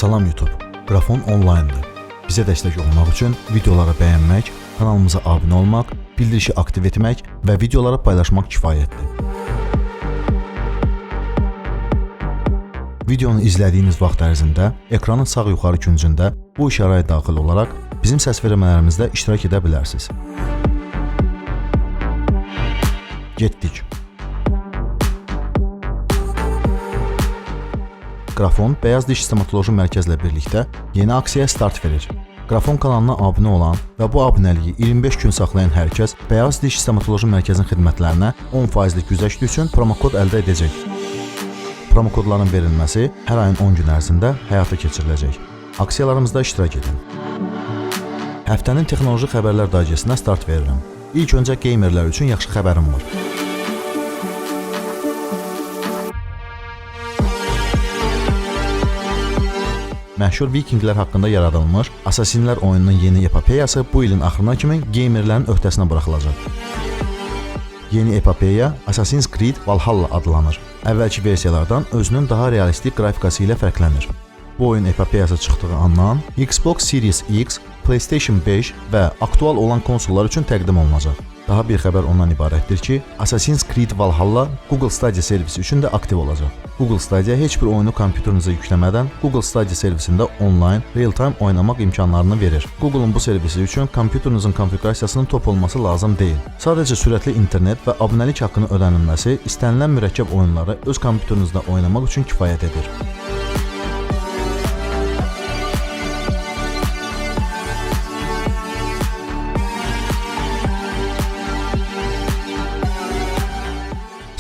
Salam YouTube, Qrafon onlayndır. Bizə dəstək olmaq üçün videoları bəyənmək, kanalımıza abunə olmaq, bildirişi aktiv etmək və videoları paylaşmaq kifayətdir. Videonu izlədiyiniz vaxt ərzində ekranın sağ yuxarı küncündə bu işarəyə daxil olaraq bizim səs vermələrimizdə iştirak edə bilərsiniz. Getdik. Qrafon Bəyaz Diş Stomatoloji Mərkəzlə birlikdə yeni aksiyaya start verir. Qrafon kanalına abunə olan və bu abunəliyi 25 gün saxlayan hər kəs Bəyaz Diş Stomatoloji Mərkəzin xidmətlərinə 10% güzəşt üçün promokod əldə edəcək. Promokodların verilməsi hər ayın 10 gün ərzində həyata keçiriləcək. Aksiyalarımızda iştirak edin. Həftənin texnoloji xəbərlər daycəsinə start verirəm. İlk öncə geymerlər üçün yaxşı xəbərim var. Məşhur Vikinglər haqqında yaradılmış Assassinlər oyununun yeni epopeyası bu ilin axırına kimi geymerlərin öhdəsinə buraxılacaq. Yeni epopeya Assassin's Creed Valhalla adlanır. Əvvəlki versiyalardan özünün daha realistik qrafikası ilə fərqlənir. Bu oyun epopeyası çıxdığı andan Xbox Series X, PlayStation 5 və aktual olan konsollar üçün təqdim olunacaq. Daha bir xəbər ondan ibarətdir ki, Assassin's Creed Valhalla Google Stadia servisi üçün də aktiv olacaq. Google Stadia heç bir oyunu kompüterinizə yükləmədən Google Stadia servisində onlayn, real-time oynamaq imkanlarını verir. Google'un bu servisi üçün kompüterinizin konfiqurasiyasının top olması lazım deyil. Sadəcə sürətli internet və abunəlik haqqının ödənilməsi istənilən mürəkkəb oyunları öz kompüterinizdə oynamaq üçün kifayət edir.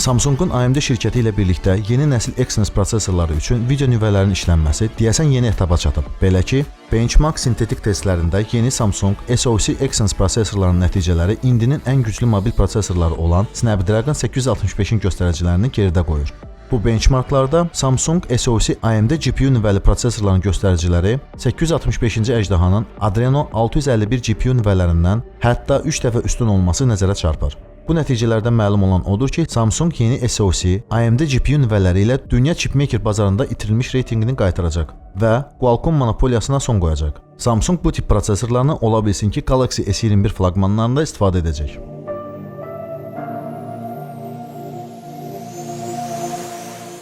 Samsung'un AMD şirkəti ilə birlikdə yeni nəsil Exynos prosesorları üçün video nüvələrinin işlənməsi deyəsən yeni etapa çatıb. Belə ki, benchmark sintetik testlərində yeni Samsung SoC Exynos prosesorlarının nəticələri indinin ən güclü mobil prosesorları olan Snapdragon 865-in göstəricilərini geridə qoyur. Bu benchmarklarda Samsung SoC AMD GPU nüvəli prosesorların göstəriciləri 865-ci əjdahanın Adreno 651 GPU nüvələrindən hətta 3 dəfə üstün olması nəzərə çarpar. Bu nəticələrdən məlum olan odur ki, Samsung yeni SoC, AMD GPU nüvələri ilə dünya chipmaker bazarında itirilmiş reytinqini qaytaracaq və Qualcomm monopoliyasına son qoyacaq. Samsung bu tip prosesorlarını ola bilsin ki, Galaxy S21 flaqmanlarında istifadə edəcək.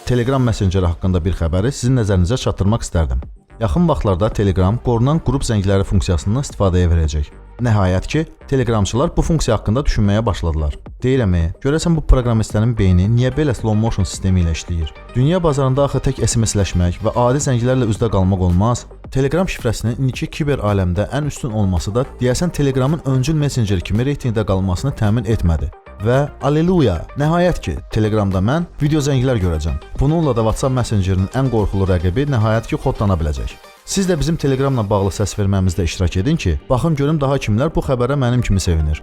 Telegram Messengeri haqqında bir xəbəri sizin nəzərinizə çatdırmaq istərdim. Yaxın vaxtlarda Telegram qorunan qrup zəngləri funksiyasından istifadəyə verəcək. Nəhayət ki, Telegramçılar bu funksiya haqqında düşünməyə başladılar. Deyirəm, görəsən bu proqramistlərin beyni niyə belə slow motion sistemi ilə işləyir? Dünya bazarında axı tək SMS-ləşmək və adi zənglərlə üzdə qalmaq olmaz. Telegram şifrəsinin indiki kiber aləmdə ən üstün olması da deyəsən Telegramın öncül messenger kimi reytingdə qalmasını təmin etmədi. Və alleluya, nəhayət ki, Telegramda mən video zənglər görəcəm. Bununla da WhatsApp Messengerinin ən qorxulu rəqibi nəhayət ki, xodlana biləcək. Siz də bizim Telegramla bağlı səs verməmizdə iştirak edin ki, baxın görüm daha kimlər bu xəbərə mənim kimi sevinir.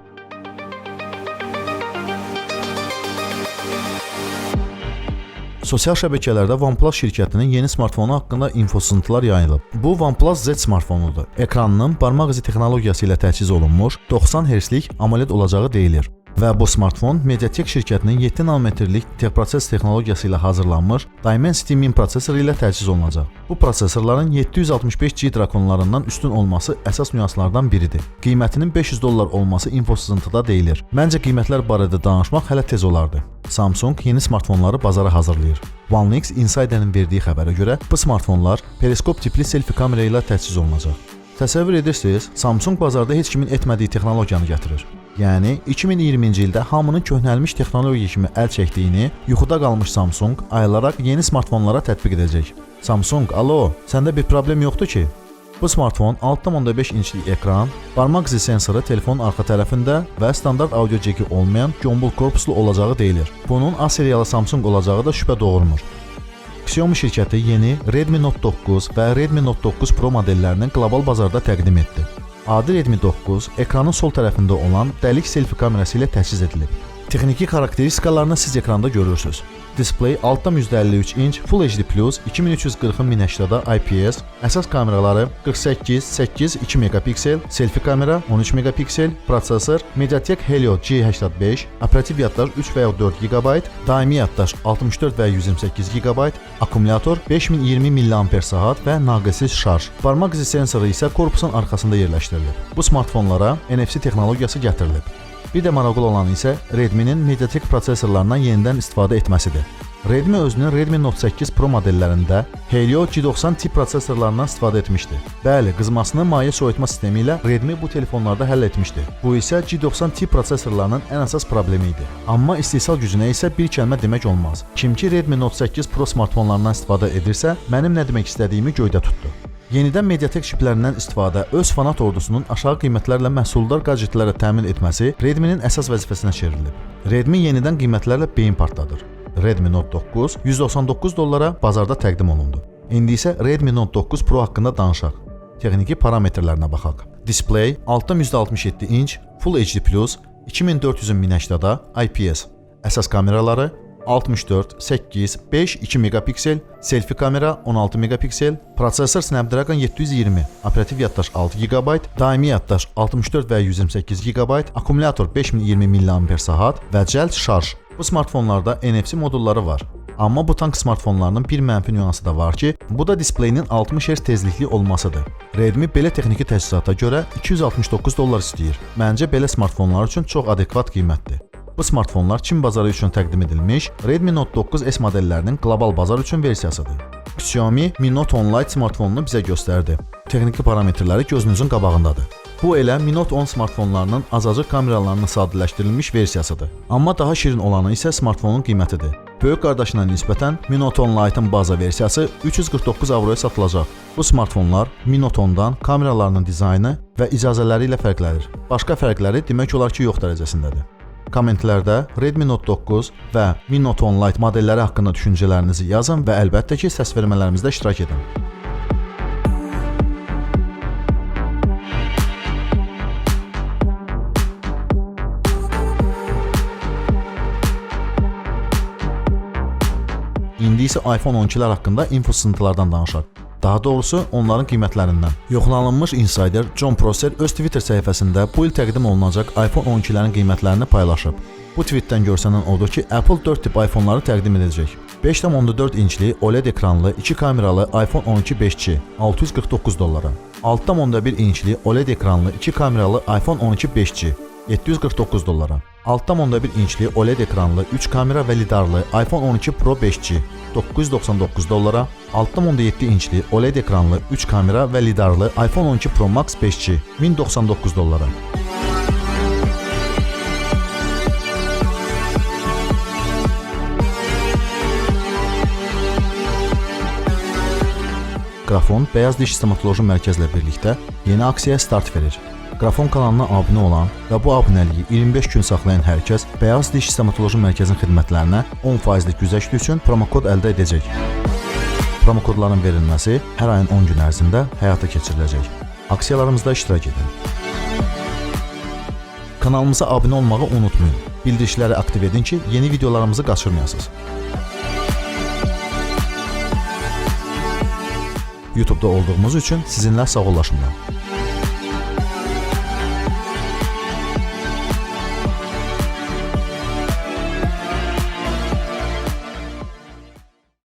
Sosial şəbəkələrdə OnePlus şirkətinin yeni smartfonu haqqında infosızıntılar yayılıb. Bu OnePlus Z smartfonudur. Ekranının barmaq izi texnologiyası ilə təchiz olunmuş 90 Hz-lik AMOLED olacağı deyilir. Və bu smartfon Mediatek şirkətinin 7 nanometrlik proses texnologiyası ilə hazırlanmış Dimensity Min prosesoru ilə təchiz olunacaq. Bu prosesorların 765G drakonlarından üstün olması əsas nüanslardan biridir. Qiymətinin $500 olması infosızıntıda deyilir. Məncə qiymətlər barədə danışmaq hələ tez olardı. Samsung yeni smartfonları bazara hazırlayır. OneX Insider'ın verdiyi xəbərə görə bu smartfonlar periskop tipli selfie kamera ilə təchiz olunacaq. Təsəvvür edirsiniz, Samsung bazarda heç kimin etmədiyi texnologiyanı gətirir. Yəni 2020-ci ildə hamının köhnəlmiş texnologiya kimi əl çəkdiyini yuxuda qalmış Samsung ayılaraq yeni smartfonlara tətbiq edəcək. Samsung, alo, səndə bir problem yoxdur ki? Bu smartfon 6.5 inçlik ekran, barmaq izi sensoru telefonun arxa tərəfində və standart audio jeki olmayan gimbal korpuslu olacağı deyilir. Bunun A seriyalı Samsung olacağı da şübhə doğurmur. Xiaomi şirkəti yeni Redmi Note 9 və Redmi Note 9 Pro modellərini qlobal bazarda təqdim etdi. Adi Redmi 9 ekranın sol tərəfində olan dəlik selfie kamerası ilə təchiz edilib. Texniki xarakteristikalarını siz ekranda görürsünüz. Display 6,53 inç Full HD Plus 2340x1080 IPS, əsas kameraları 48, 8, 2 megapiksel, selfie kamera 13 megapiksel, prosesor Mediatek Helio G85, operativ yaddaş 3 və ya 4 GB, daimi yaddaş 64 və ya 128 GB, akkumulyator 5020 mAh və naqilsiz şarj. Barmaq izi sensoru isə korpusun arxasında yerləşdirilib. Bu smartfonlara NFC texnologiyası gətirilib. Bir də maraqlı olan isə Redmi-nin Mediatek prosesorlarından yenidən istifadə etməsidir. Redmi özünün Redmi Note 8 Pro modellərində Helio G90 tip prosesorlarından istifadə etmişdi. Bəli, qızmasını maye soyutma sistemi ilə Redmi bu telefonlarda həll etmişdi. Bu isə G90 tip prosesorlarının ən əsas problemi idi. Amma istehsal gücünə isə bir kəlmə demək olmaz. Kim ki Redmi Note 8 Pro smartfonlarından istifadə edirsə, mənim nə demək istədiyimi göydə tutdu. Yenidən Mediatek çiplərindən istifadə öz fanat ordusunun aşağı qiymətlərlə məhsuldar gadjetlərə təmin etməsi Redmi-nin əsas vəzifəsinə çevrilib. Redmi yenidən qiymətlərlə beyin partladır. Redmi Note 9 $199 bazarda təqdim olundu. İndi isə Redmi Note 9 Pro haqqında danışaq. Texniki parametrlərinə baxaq. Display 6,67 inç Full HD Plus 2400x1080 IPS. Əsas kameraları 64, 8, 5, 2 megapiksel, selfie kamera 16 megapiksel, prosesor Snapdragon 720, operativ yaddaş 6 GB, daimi yaddaş 64 və 128 GB, akkumulyator 5020 mAh və cəld şarj. Bu smartfonlarda NFC modulları var. Amma bu tank smartfonlarının bir mənfi nüansı da var ki, bu da displeyinin 60 Hz tezlikli olmasıdır. Redmi belə texniki təchizata görə $269 istəyir. Məncə belə smartfonlar üçün çox adekvat qiymətdir. Bu smartfonlar Çin bazarı üçün təqdim edilmiş Redmi Note 9 S modellərinin qlobal bazar üçün versiyasıdır. Xiaomi Mi Note 10 Lite smartfonunu bizə göstərdi. Texniki parametrləri gözünüzün qabağındadır. Bu elə Mi Note 10 smartfonlarının azacıq kameralarının sadələşdirilmiş versiyasıdır. Amma daha şirin olanı isə smartfonun qiymətidir. Böyük qardaşına nisbətən Mi Note 10 Lite-ın baza versiyası 349 avroya satılacaq. Bu smartfonlar Mi Note 10-dan kameralarının dizaynı və icazələri ilə fərqlənir. Başqa fərqləri demək olar ki, yox dərəcəsindədir. Kommentlərdə Redmi Note 9 və Mi Note 10 Lite modelləri haqqında düşüncələrinizi yazın və əlbəttə ki, səs vermələrimizdə iştirak edin. İndi isə iPhone 12-lər haqqında info sızıntılardan danışaq. Daha doğrusu onların qiymətlərindən. Yoxlanılmış insider John Prosser öz Twitter səhifəsində bu il təqdim olunacaq iPhone 12-lərin qiymətlərini paylaşıb. Bu tweetdən görsənən odur ki, Apple 4 tip iPhone-ları təqdim edəcək. 5,4 inçli OLED ekranlı 2 kameralı iPhone 12 5G $649, 6,1 inçli OLED ekranlı 2 kameralı iPhone 12 5G $749, 6,1 inçli OLED ekranlı 3 kamera və lidarlı iPhone 12 Pro 5G $999, 6,7 inçli OLED ekranlı 3 kamera və lidarlı iPhone 12 Pro Max 5G $1099. Qrafon Bəyaz Diş Stomatoloji Mərkəzlə birlikdə yeni aksiyaya start verir. Qrafon kanalına abunə olan və bu abunəliyi 25 gün saxlayan hər kəs Bəyaz Diş Stomatoloji Mərkəzin xidmətlərinə 10%lik güzəşt üçün promokod əldə edəcək. Promokodların verilməsi hər ayın 10 gün ərzində həyata keçiriləcək. Aksiyalarımızda iştirak edin. Kanalımıza abunə olmağı unutmayın. Bildirişləri aktiv edin ki, yeni videolarımızı qaçırmayasınız. YouTube-da olduğumuz üçün sizinlə sağollaşımlar.